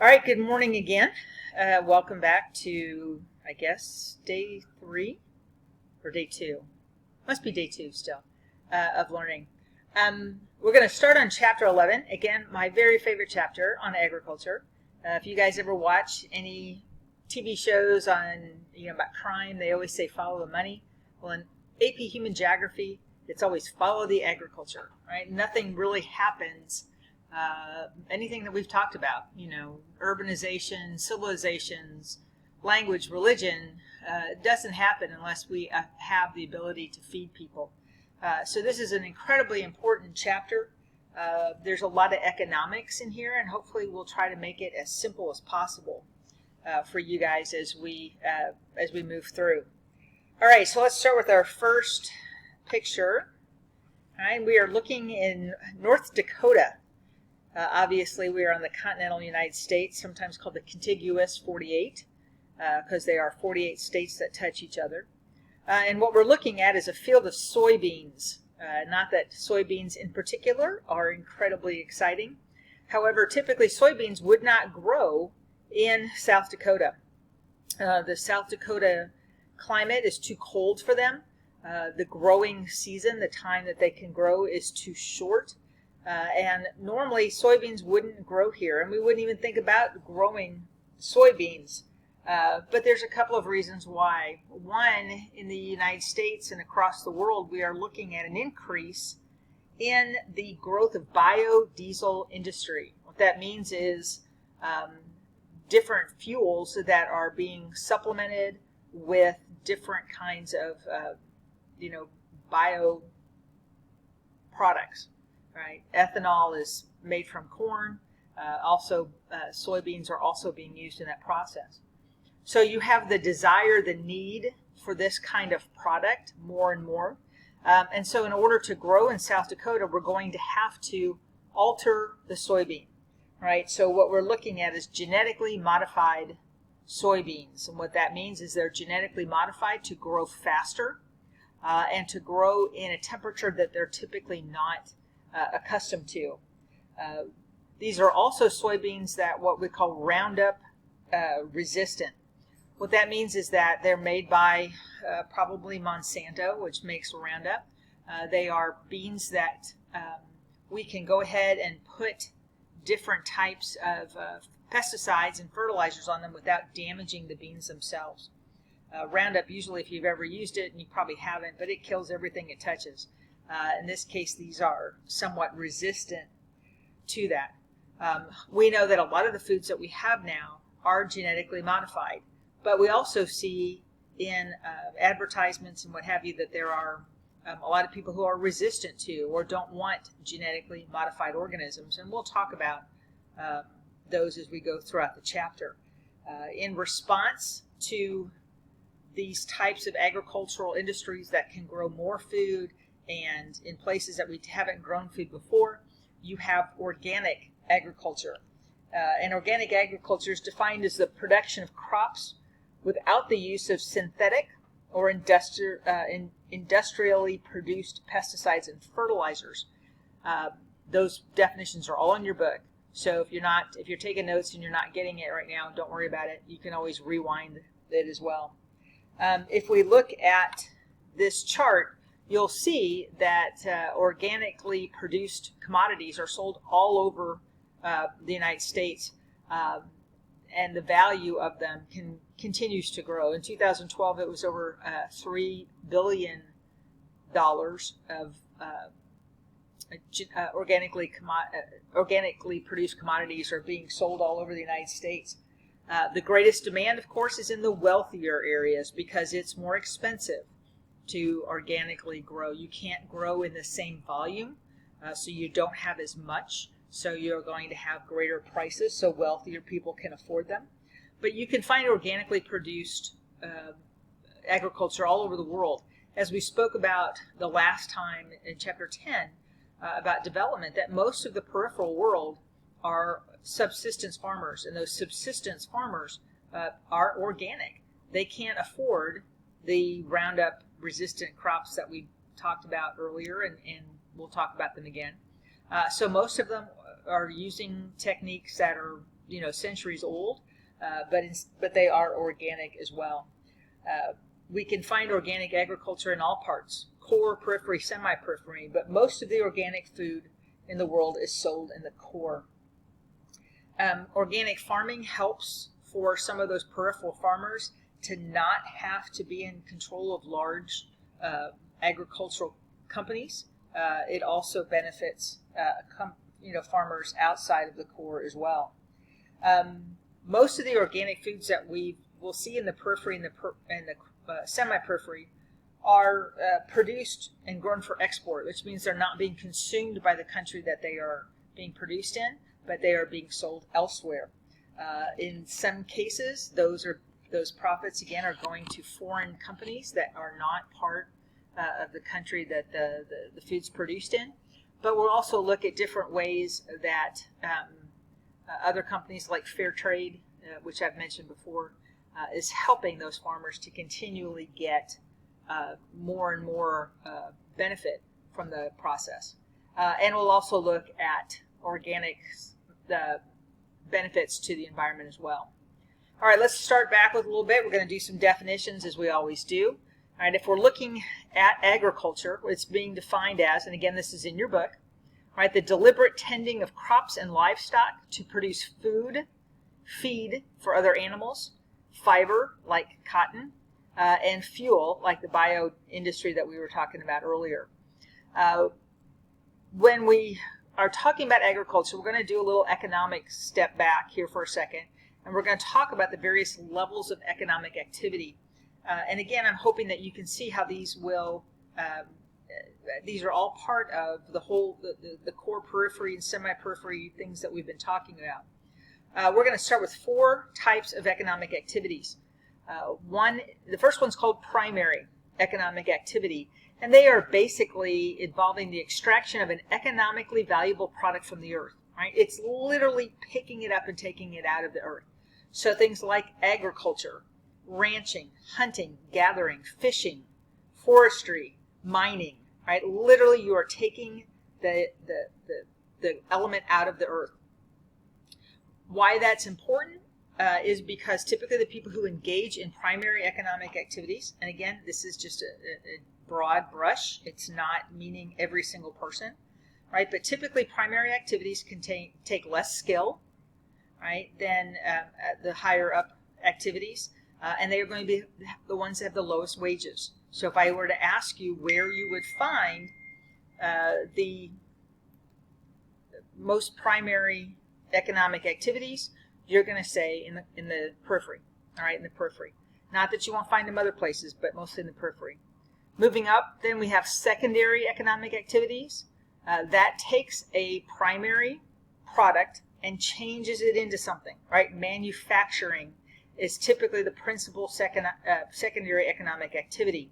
All right, good morning again. Welcome back to, I guess, day 3 or day 2. Must be day 2 still of learning. We're going to start on chapter 11. Again, my very favorite chapter on agriculture. If you guys ever watch any TV shows on, about crime, they always say follow the money. Well, in AP Human Geography, it's always follow the agriculture, right? Nothing really happens. Anything that we've talked about, urbanization, civilizations, language, religion, doesn't happen unless we have the ability to feed people. So this is an incredibly important chapter. There's a lot of economics in here, and hopefully we'll try to make it as simple as possible for you guys as we move through. All right, so let's start with our first picture. All right, we are looking in North Dakota. Obviously, we are on the continental United States, sometimes called the contiguous 48, because they are 48 states that touch each other. And what we're looking at is a field of soybeans. Not that soybeans in particular are incredibly exciting. However, typically soybeans would not grow in South Dakota. The South Dakota climate is too cold for them. The growing season, the time that they can grow, is too short. And normally soybeans wouldn't grow here, and we wouldn't even think about growing soybeans. But there's a couple of reasons why. One, in the United States and across the world, we are looking at an increase in the growth of biodiesel industry. What that means is different fuels that are being supplemented with different kinds of, bio products. Right, ethanol is made from corn. Also, soybeans are also being used in that process. So you have the desire, the need for this kind of product more and more. And so in order to grow in South Dakota, we're going to have to alter the soybean. Right, so what we're looking at is genetically modified soybeans. And what that means is they're genetically modified to grow faster and to grow in a temperature that they're typically not accustomed to. These are also soybeans that what we call Roundup resistant. What that means is that they're made by probably Monsanto, which makes Roundup. They are beans that we can go ahead and put different types of pesticides and fertilizers on them without damaging the beans themselves. Roundup, usually if you've ever used it, and you probably haven't, but it kills everything it touches. In this case, these are somewhat resistant to that. We know that a lot of the foods that we have now are genetically modified, but we also see in advertisements and what have you that there are a lot of people who are resistant to or don't want genetically modified organisms, and we'll talk about those as we go throughout the chapter. In response to these types of agricultural industries that can grow more food, and in places that we haven't grown food before, you have organic agriculture. And organic agriculture is defined as the production of crops without the use of synthetic or industrially produced pesticides and fertilizers. Those definitions are all in your book. So if you're taking notes and you're not getting it right now, don't worry about it. You can always rewind it as well. If we look at this chart, you'll see that organically produced commodities are sold all over the United States, and the value of them continues to grow. In 2012, it was over $3 billion of organically produced commodities are being sold all over the United States. The greatest demand, of course, is in the wealthier areas because it's more expensive to organically grow. You can't grow in the same volume, so you don't have as much, so you're going to have greater prices so wealthier people can afford them. But you can find organically produced agriculture all over the world. As we spoke about the last time in chapter 10 about development, that most of the peripheral world are subsistence farmers, and those subsistence farmers are organic. They can't afford the Roundup resistant crops that we talked about earlier, and we'll talk about them again. So most of them are using techniques that are centuries old, but they are organic as well. We can find organic agriculture in all parts, core, periphery, semi-periphery, but most of the organic food in the world is sold in the core. Organic farming helps for some of those peripheral farmers to not have to be in control of large agricultural companies. It also benefits farmers outside of the core as well. Most of the organic foods that we will see in the periphery and the semi-periphery are produced and grown for export, which means they're not being consumed by the country that they are being produced in, but they are being sold elsewhere. In some cases, those profits again are going to foreign companies that are not part of the country that the food's produced in. But we'll also look at different ways that other companies like Fair Trade, which I've mentioned before, is helping those farmers to continually get more and more benefit from the process. And we'll also look at organic benefits to the environment as well. All right, let's start back with a little bit. We're going to do some definitions as we always do. All right, if we're looking at agriculture, it's being defined as, and again, this is in your book, right, the deliberate tending of crops and livestock to produce food, feed for other animals, fiber like cotton, and fuel like the bio industry that we were talking about earlier. When we are talking about agriculture, we're going to do a little economic step back here for a second, and we're going to talk about the various levels of economic activity. And again, I'm hoping that you can see how these will, these are all part of the whole, the core periphery and semi-periphery things that we've been talking about. We're going to start with 4 types of economic activities. The first one's called primary economic activity, and they are basically involving the extraction of an economically valuable product from the earth. Right? It's literally picking it up and taking it out of the earth. So things like agriculture, ranching, hunting, gathering, fishing, forestry, mining. Right? Literally, you are taking the element out of the earth. Why that's important is because typically the people who engage in primary economic activities, and again, this is just a broad brush, it's not meaning every single person, right? But typically primary activities can take less skill, right, than the higher up activities, and they are going to be the ones that have the lowest wages. So if I were to ask you where you would find the most primary economic activities, you're going to say in the periphery, all right, in the periphery. Not that you won't find them other places, but mostly in the periphery. Moving up, then we have secondary economic activities. That takes a primary product and changes it into something, right? Manufacturing is typically the principal secondary economic activity.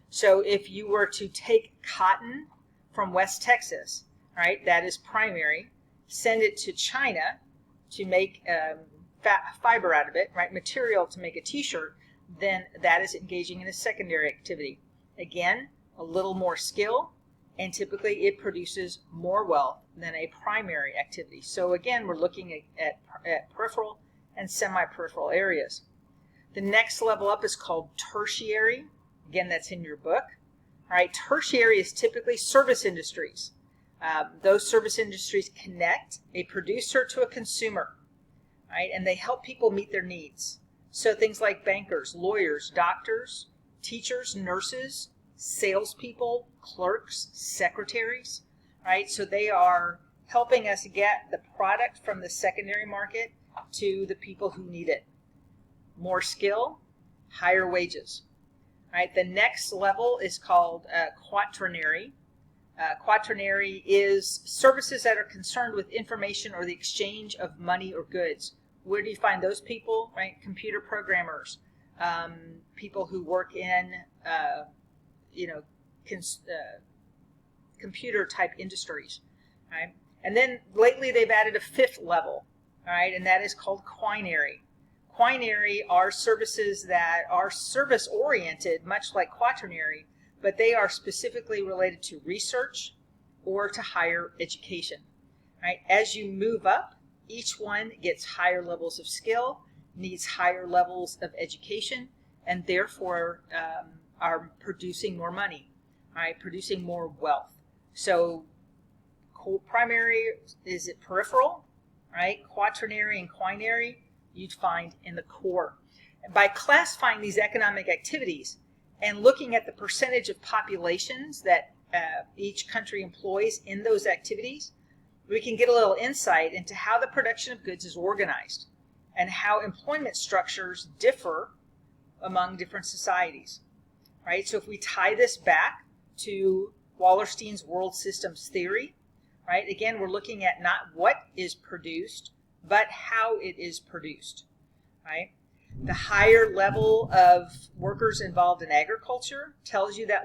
So if you were to take cotton from West Texas, right, that is primary, send it to China to make fiber out of it, right, material to make a t-shirt, then that is engaging in a secondary activity. Again, a little more skill, and typically it produces more wealth than a primary activity. So again, we're looking at peripheral and semi-peripheral areas. The next level up is called tertiary. Again, that's in your book. All right, tertiary is typically service industries. Those service industries connect a producer to a consumer, right? And they help people meet their needs. So things like bankers, lawyers, doctors, teachers, nurses, salespeople, clerks, secretaries, right? So they are helping us get the product from the secondary market to the people who need it. More skill, higher wages, right? The next level is called quaternary. Quaternary is services that are concerned with information or the exchange of money or goods. Where do you find those people? Right, computer programmers, people who work in, computer type industries, right? And then lately they've added a 5th level, all right, and that is called quinary. Quinary are services that are service oriented, much like quaternary, but they are specifically related to research or to higher education. Right? As you move up, Each one gets higher levels of skill, needs higher levels of education, and therefore are producing more money, right? Producing more wealth. So primary, is it peripheral, right? Quaternary and quinary, you'd find in the core. By classifying these economic activities and looking at the percentage of populations that each country employs in those activities, we can get a little insight into how the production of goods is organized and how employment structures differ among different societies, right? So if we tie this back to Wallerstein's world systems theory, right, again, we're looking at not what is produced, but how it is produced, right? The higher level of workers involved in agriculture tells you that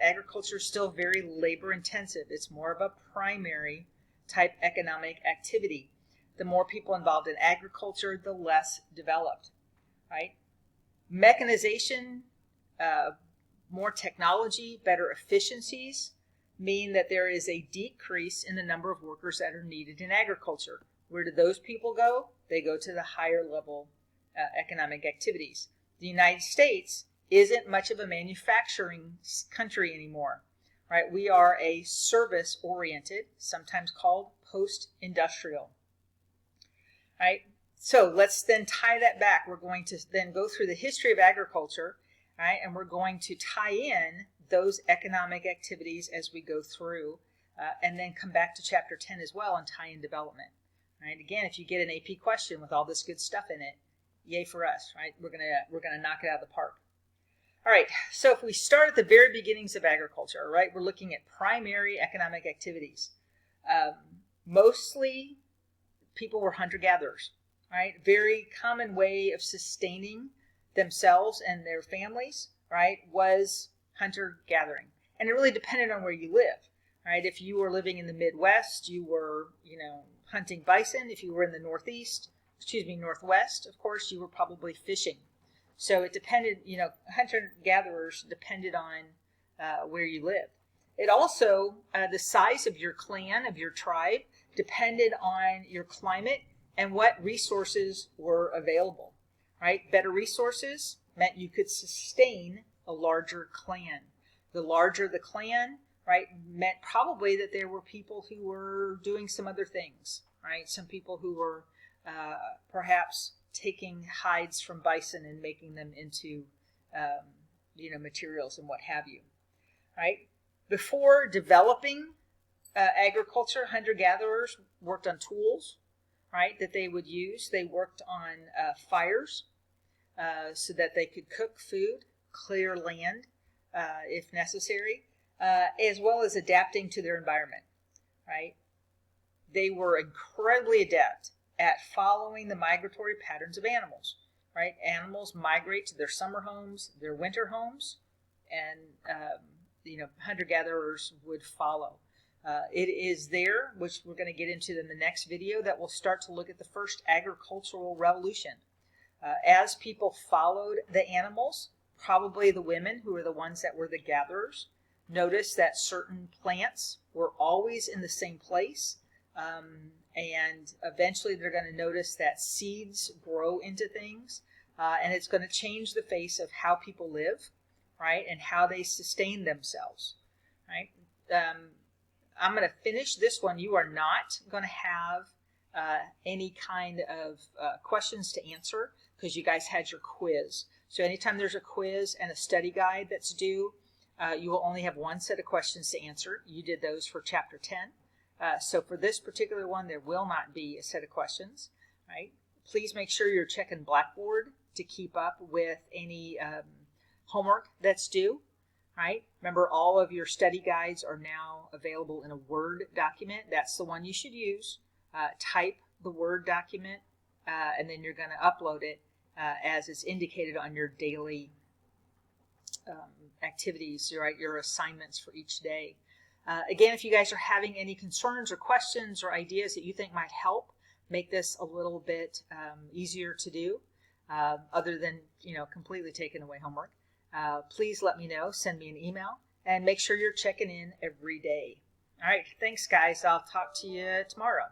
agriculture is still very labor intensive. It's more of a primary type economic activity. The more people involved in agriculture, the less developed, right? Mechanization, more technology, better efficiencies mean that there is a decrease in the number of workers that are needed in agriculture. Where do those people go? They go to the higher level economic activities. The United States isn't much of a manufacturing country anymore, right? We are a service-oriented, sometimes called post-industrial, right? So let's then tie that back. We're going to then go through the history of agriculture, right? And we're going to tie in those economic activities as we go through, and then come back to chapter 10 as well and tie in development, right? Again, if you get an AP question with all this good stuff in it, yay for us, right? We're gonna knock it out of the park. All right, so if we start at the very beginnings of agriculture, right, we're looking at primary economic activities. Mostly people were hunter-gatherers, right? Very common way of sustaining themselves and their families, right, was hunter-gathering. And it really depended on where you live, right? If you were living in the Midwest, you were, hunting bison. If you were in the Northwest, of course, you were probably fishing. So it depended, hunter-gatherers depended on where you lived. It also, the size of your clan, of your tribe, depended on your climate and what resources were available, right? Better resources meant you could sustain a larger clan. The larger the clan, right, meant probably that there were people who were doing some other things, right? Some people who were perhaps taking hides from bison and making them into, materials and what have you, right? Before developing agriculture, hunter-gatherers worked on tools, right, that they would use. They worked on fires so that they could cook food, clear land if necessary, as well as adapting to their environment, right? They were incredibly adept at following the migratory patterns of animals, right? Animals migrate to their summer homes, their winter homes, and hunter-gatherers would follow. It is there, which we're going to get into in the next video, that we'll start to look at the first agricultural revolution. As people followed the animals, probably the women, who were the ones that were the gatherers, noticed that certain plants were always in the same place, and eventually they're going to notice that seeds grow into things, and it's going to change the face of how people live, right, and how they sustain themselves, right? I'm going to finish this one. You are not going to have any kind of questions to answer because you guys had your quiz. So anytime there's a quiz and a study guide that's due, you will only have one set of questions to answer. You did those for chapter 10. So for this particular one, there will not be a set of questions, right? Please make sure you're checking Blackboard to keep up with any homework that's due, right? Remember, all of your study guides are now available in a Word document. That's the one you should use. Type the Word document, and then you're going to upload it as it's indicated on your daily activities, right? Your assignments for each day. Again, if you guys are having any concerns or questions or ideas that you think might help make this a little bit easier to do, other than, completely taking away homework, please let me know. Send me an email and make sure you're checking in every day. All right. Thanks, guys. I'll talk to you tomorrow.